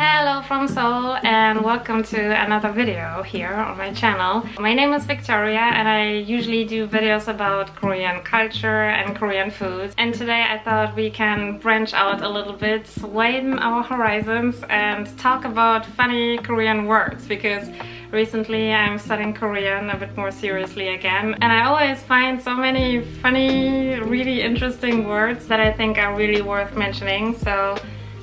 Hello from Seoul and welcome to another video here on my channel. My name is Victoria and I usually do videos about Korean culture and Korean food. And today I thought we can branch out a little bit, widen our horizons and talk about funny Korean words, because recently I'm studying Korean a bit more seriously again, and I always find so many funny, really interesting words that I think are really worth mentioning. So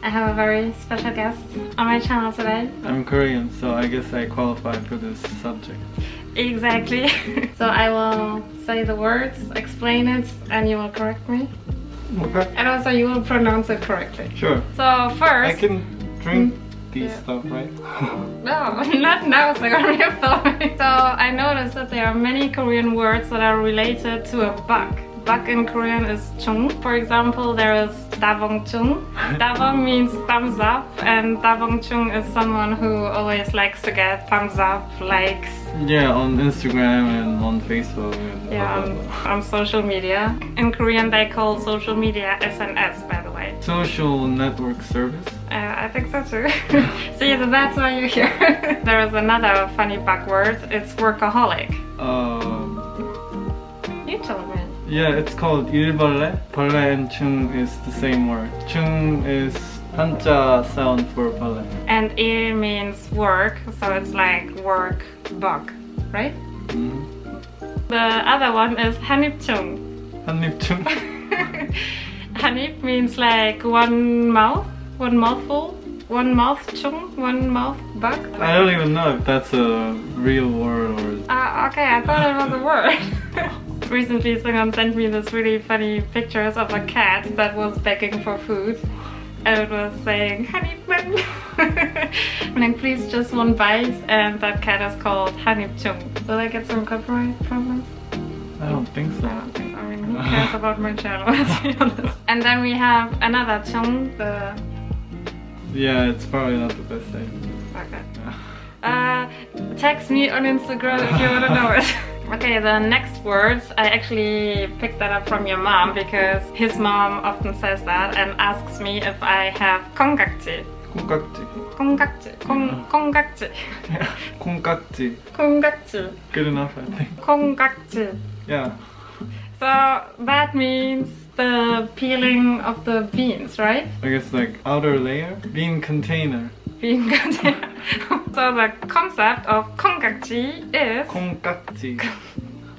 I have a very special guest on my channel today. I'm Korean, so I guess I qualify for this subject. Exactly. So I will say the words, explain it, and you will correct me. Okay. And also you will pronounce it correctly. Sure. So first... I can drink these stuff, right? No, not now, so you're filming. So I noticed that there are many Korean words that are related to a bug. Bug in Korean is chung. For example, there is dabong chung. Dabong means thumbs up, and dabong chung is someone who always likes to get thumbs up, likes. Yeah, on Instagram and on Facebook. And yeah, on social media. In Korean, they call social media SNS, by the way. Social network service? I think so too. See, that's why you're here. There is another funny bug word. It's workaholic. You told me. Yeah, it's called 일벌레. 벌레 and chung is the same word. chung is 한자 sound for 벌레. And 일 means work, so it's like work bug, right? Mm-hmm. The other one is 한입chung. 한입chung? 한입 means like one mouth, one mouthful, one mouth chung, one mouth bug. I don't even know if that's a real word or... Okay, I thought it was a word. Recently, Seungeon sent me this really funny pictures of a cat that was begging for food. And it was saying, 한입만. Like, please just one bite. And that cat is called 한입chung. Will I get some copyright problems? I don't think so. I don't think so. I mean, who cares about my channel, let's be honest. And then we have another chung, the... Yeah, it's probably not the best thing. Okay. Text me on Instagram if you want to know it. Okay, the next word, I actually picked that up from your mom because his mom often says that and asks me if I have 콩깍지. 콩깍지. 콩깍지. 콩깍지. Yeah. 콩깍지. 콩깍지. Good enough, I think. 콩깍지. Yeah. So that means the peeling of the beans, right? I guess like outer layer? Bean container. Bean container. So the concept of 콩깍지 is... 콩깍지.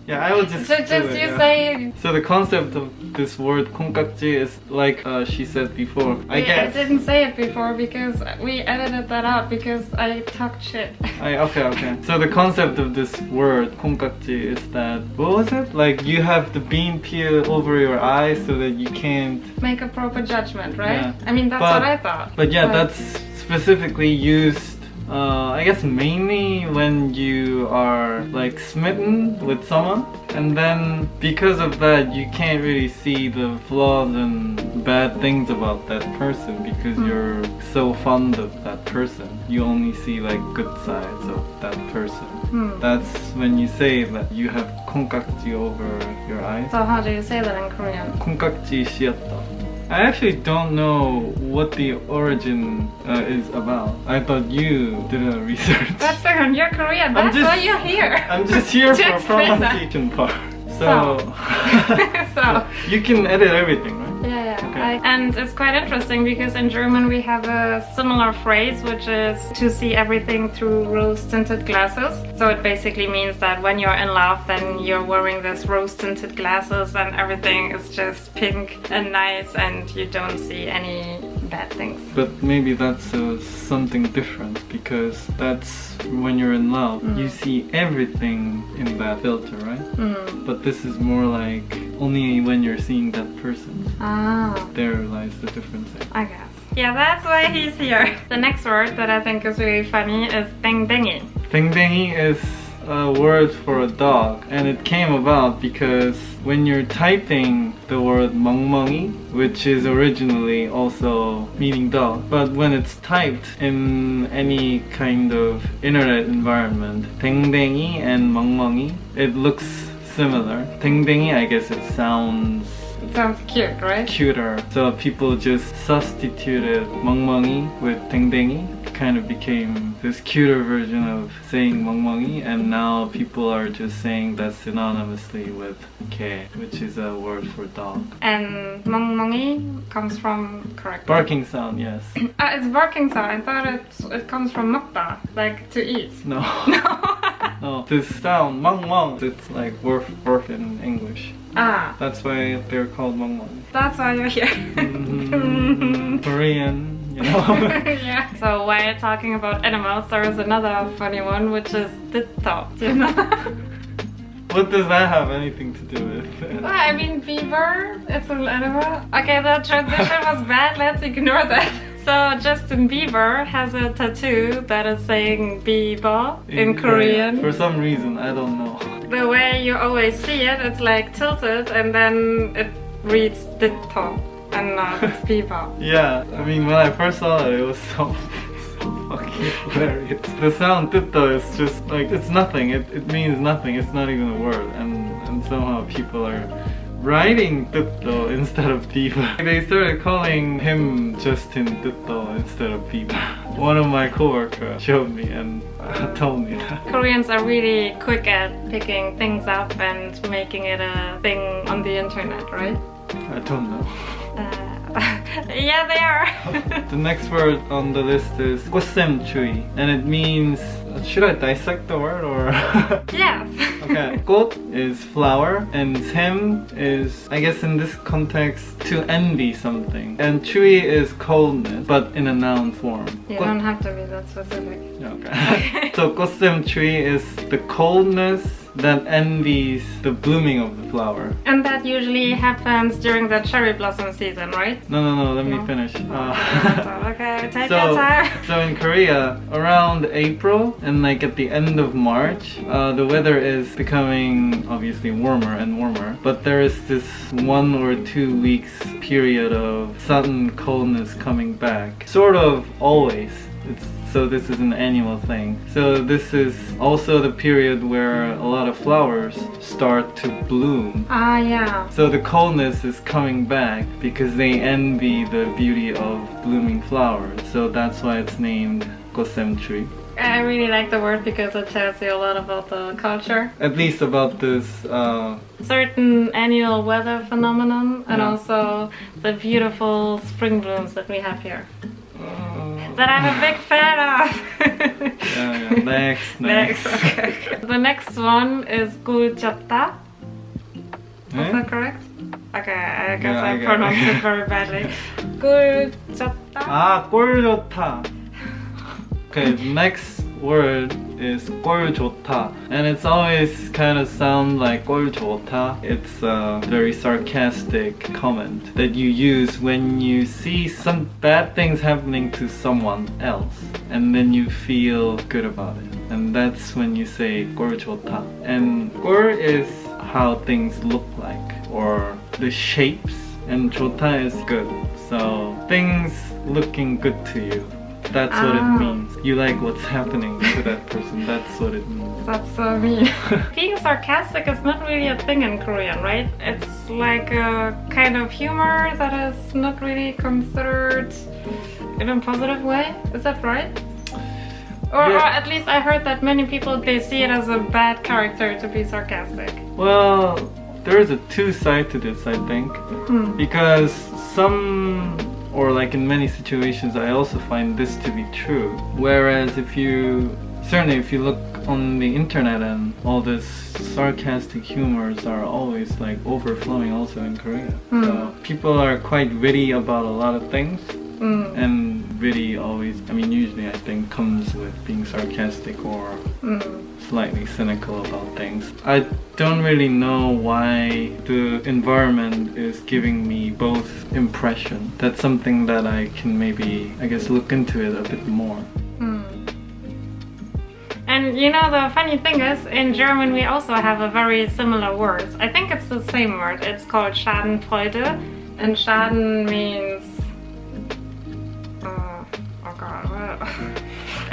Yeah, I will just say... So the concept of this word 콩깍지 is like she said before. I guess. I didn't say it before because we edited that out because I talked shit. Okay. So the concept of this word 콩깍지 is that, what was it? Like you have the bean peel over your eyes so that you can't... Make a proper judgment, right? Yeah. I mean, that's what I thought. But yeah, that's specifically used I guess mainly when you are like smitten with someone, and then because of that you can't really see the flaws and bad things about that person because you're so fond of that person. You only see like good sides of that person. That's when you say that you have 콩깍지 over your eyes. So how do you say that in Korean? 콩깍지 씌었다. I actually don't know what the origin is about. I thought you did a research. That's Seungeon, you're Korean, that's why you're here. I'm just here for pronunciation part. So you can edit everything, right? Yeah. Okay. And it's quite interesting because in German we have a similar phrase, which is to see everything through rose-tinted glasses. So it basically means that when you're in love, then you're wearing this rose-tinted glasses and everything is just pink and nice and you don't see any bad things. But maybe that's something different, because that's when you're in love. You see everything in that filter, right? But this is more like only when you're seeing that person. There lies the difference. I guess. Yeah, that's why he's here. The next word that I think is really funny is 땡땡이. 땡땡이 is a word for a dog, and it came about because when you're typing the word 멍멍이, which is originally also meaning dog, but when it's typed in any kind of internet environment, 땡땡이 and 멍멍이, it looks similar. 땡땡이, I guess it sounds Sounds cute, right? cuter. So people just substituted 멍멍이 with 땡땡이 kind of became this cuter version of saying 멍멍이, and now people are just saying that synonymously with 개, which is a word for dog. And 멍멍이 comes from, correct? Barking sound, yes. It's barking sound. I thought it comes from 먹다, like to eat. No. No. No, this sound, 멍멍, it's like worf in English. Ah. That's why they're called 멍멍. That's why you're here. Korean, you know. Yeah. So while talking about animals, there is another funny one, which is ditto. Do you know? What does that have anything to do with? Well, I mean, beaver, it's an animal. Okay, the transition was bad, let's ignore that. So Justin Bieber has a tattoo that is saying Bieber in Korean. For some reason, I don't know. The way you always see it, it's like tilted and then it reads ditto and not Bieber. Yeah, I mean, when I first saw it, it was so fucking hilarious. The sound ditto is just like, it's nothing, it means nothing, it's not even a word, and somehow people are writing ditto instead of Bieber. They started calling him Justin Ditto instead of Bieber. One of my coworkers showed me and told me that. Koreans are really quick at picking things up and making it a thing on the internet, right? I don't know. Yeah, they are. The next word on the list is 꽃샘추위, and it means, should I dissect the word or? Yes. Okay, 꽃 is flower and 샘 is, I guess in this context, to envy something, and 추위 is coldness, but in a noun form. You don't have to be that specific. Okay. So 꽃샘추위 is the coldness that envies the blooming of the flower. And that usually happens during the cherry blossom season, right? No, let me finish. Okay, take your time. So in Korea, around April and like at the end of March, the weather is becoming obviously warmer and warmer, but there is this 1 or 2 weeks period of sudden coldness coming back. Sort of always. So this is an annual thing. So this is also the period where a lot of flowers start to bloom. Ah, yeah. So the coldness is coming back because they envy the beauty of blooming flowers. So that's why it's named 꽃샘추위. I really like the word because it tells you a lot about the culture. At least about this certain annual weather phenomenon, and also the beautiful spring blooms that we have here. That I'm a big fan of. Yeah. Next. Okay. The next one is 꿀좋다. Is that correct? Okay, I guess I pronounced it very badly. 꿀좋다. Ah, 꿀 좋다. Okay, next word is 꼴 좋다, and it's always kind of sound like 꼴 좋다. It's a very sarcastic comment that you use when you see some bad things happening to someone else and then you feel good about it, and that's when you say 꼴 좋다. And 꼴 is how things look like, or the shapes, and 좋다 is good, so things looking good to you. That's what it means. You like what's happening to that person. That's what it means. That's so mean. Being sarcastic is not really a thing in Korean, right? It's like a kind of humor that is not really considered in a positive way. Is that right? Or at least I heard that many people, they see it as a bad character to be sarcastic. Well, there is a two side to this, I think. Because or like in many situations, I also find this to be true. Whereas certainly if you look on the internet, and all this sarcastic humors are always like overflowing also in Korea. So people are quite witty about a lot of things. And witty always, usually I think comes with being sarcastic or slightly cynical about things. I don't really know why the environment is giving me both impression. That's something that I can maybe, look into it a bit more. And you know, the funny thing is, in German we also have a very similar word. I think it's the same word. It's called Schadenfreude, and Schaden means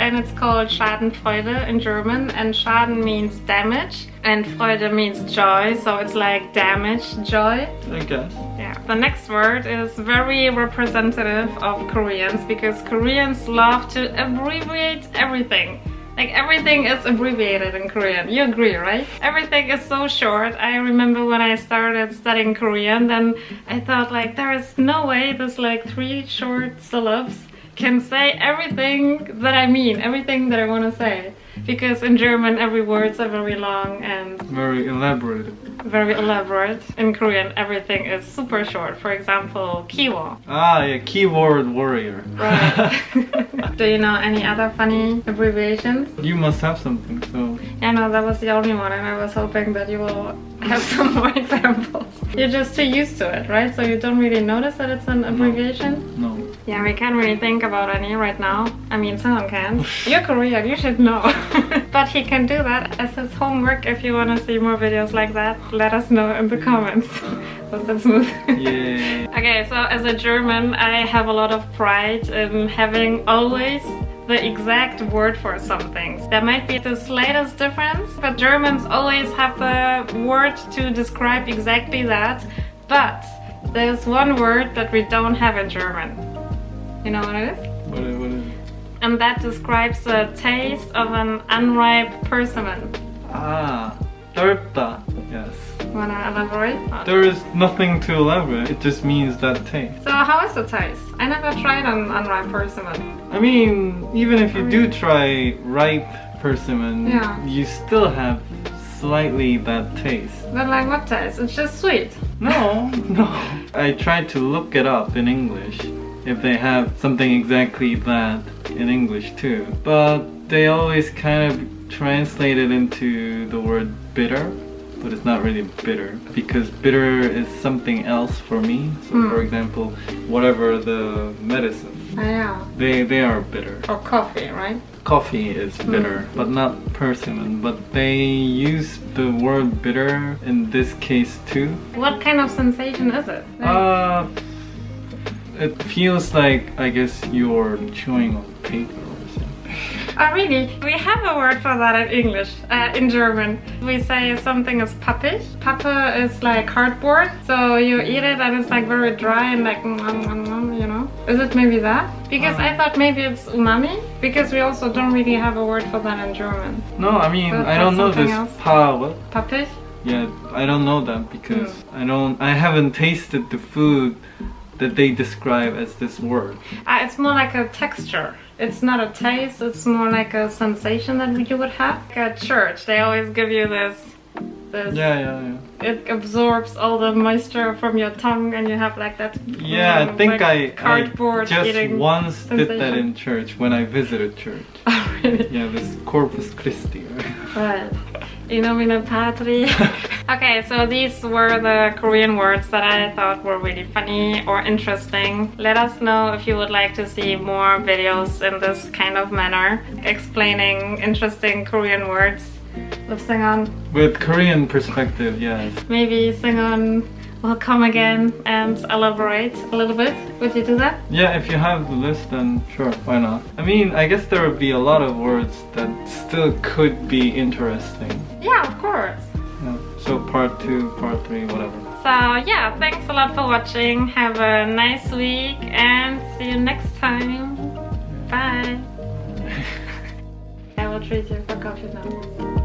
and it's called Schadenfreude in German, and Schaden means damage and Freude means joy, so it's like damage, joy. I guess. Yeah. The next word is very representative of Koreans because Koreans love to abbreviate everything. Like everything is abbreviated in Korean. You agree, right? Everything is so short. I remember when I started studying Korean, then I thought like there is no way this like 3 short syllables can say everything that I mean, everything that I want to say. Because in German every words are very long and very elaborate. Very elaborate. In Korean everything is super short. For example, keyword. Ah, yeah, keyboard warrior. Right. Do you know any other funny abbreviations? You must have something, so... Yeah, no, that was the only one, and I was hoping that you will have some more examples. You're just too used to it, right? So you don't really notice that it's an abbreviation? No. Yeah, we can't really think about any right now. I mean, Seungeon can. You're Korean, you should know. But he can do that as his homework. If you want to see more videos like that, let us know in the comments. Was that smooth? Yeah. Okay, so as a German, I have a lot of pride in having always the exact word for some things. There might be the slightest difference, but Germans always have the word to describe exactly that. But there's one word that we don't have in German. You know what it is? What is it? And that describes the taste of an unripe persimmon. Ah, torta. Yes. Wanna elaborate? There is nothing to elaborate. It just means that taste. So how is the taste? I never tried an unripe persimmon. I mean, even if you do try ripe persimmon, yeah, you still have slightly that taste. But like what taste? It's just sweet. No, no. I tried to look it up in English if they have something exactly that in English too. But they always kind of translate it into the word bitter. But it's not really bitter because bitter is something else for me. So for example, whatever the medicine, yeah, they are bitter. Or coffee, right? Coffee is bitter, but not persimmon. But they use the word bitter in this case too. What kind of sensation is it? It feels like, I guess, you're chewing on paper or something. Oh really? We have a word for that in English, in German. We say something is pappig. Pappe is like cardboard, so you eat it and it's like very dry and like, you know? Is it maybe that? Because I thought maybe it's umami, because we also don't really have a word for that in German. No, I mean, But I don't know this what? Pappig? Yeah, I don't know that because I haven't tasted the food that they describe as this word. It's more like a texture. It's not a taste, it's more like a sensation that you would have. Like at church, they always give you this. Yeah. It absorbs all the moisture from your tongue and you have like that. Yeah, I think like I just once did that in church when I visited church. Oh, really? Yeah, this Corpus Christi. Right. In nomine Patri. Okay, so these were the Korean words that I thought were really funny or interesting. Let us know if you would like to see more videos in this kind of manner, explaining interesting Korean words. With Seungeon. With Korean perspective, yes. Maybe Seungeon will come again and elaborate a little bit. Would you do that? Yeah, if you have the list, then sure, why not? I mean, I guess there would be a lot of words that still could be interesting. Yeah, of course. Yeah, so part 2, part 3, whatever. So yeah, thanks a lot for watching. Have a nice week and see you next time. Bye. I will treat you for coffee now.